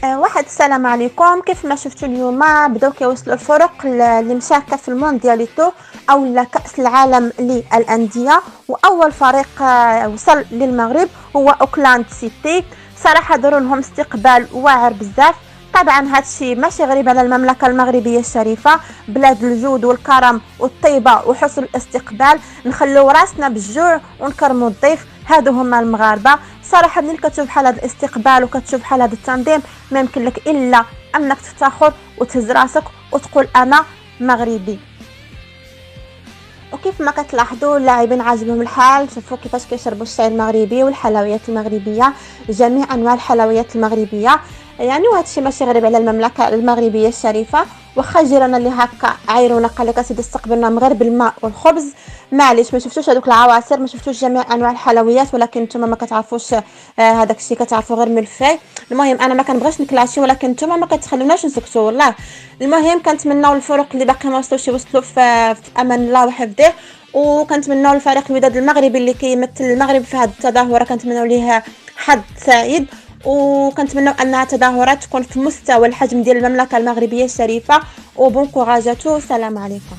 واحد السلام عليكم. كيف ما شفتوا اليوم بداو كيوصلوا الفرق اللي مشاركه في الموندياليتو او كاس العالم للانديه، واول فريق وصل للمغرب هو اوكلاند سيتي. صراحه داروا لهم استقبال واعر بزاف. طبعا هادشي ماشي غريب على المملكه المغربيه الشريفه، بلاد الجود والكرم والطيبه وحسن الاستقبال. نخلو راسنا بالجوع ونكرموا الضيف، هادو هما المغاربه. صراحه ملي كتشوف بحال هذا الاستقبال وكتشوف بحال هذا التنظيم، ما يمكن لك الا انك تفتخر وتهز راسك وتقول انا مغربي. وكيف ما كتلاحظوا اللاعبين عاجبهم الحال، شوفوا كيفاش كيشربوا الشاي المغربي والحلويات المغربيه، جميع انواع الحلويات المغربيه. يعني وهذا الشيء ماشي غريب على المملكه المغربيه الشريفه. واخا جيرانا اللي هكا عايرونا قال لك اسيدي استقبلنا من غير بالماء والخبز، معليش ما شفتوش هذوك العواصر، ما شفتوش جميع انواع الحلويات، ولكن نتوما ما كتعرفوش هذاك الشيء، كتعرفوا غير من الفاي. المهم انا ما كنبغيش نكلاشي، ولكن نتوما ما كتخلوناش نسكتوا والله. المهم كنتمناو الفرق اللي باقي ما وصلوش يوصلوا في امان الله وحفظه، وكنتمناو الفريق الوداد المغربي اللي كيمثل المغرب في هذه التظاهره كنتمناو ليه حظ سعيد، وكنتمناو انها تظاهرات تكون في مستوى الحجم ديال المملكه المغربيه الشريفه. وبون كوراجاتو، السلام عليكم.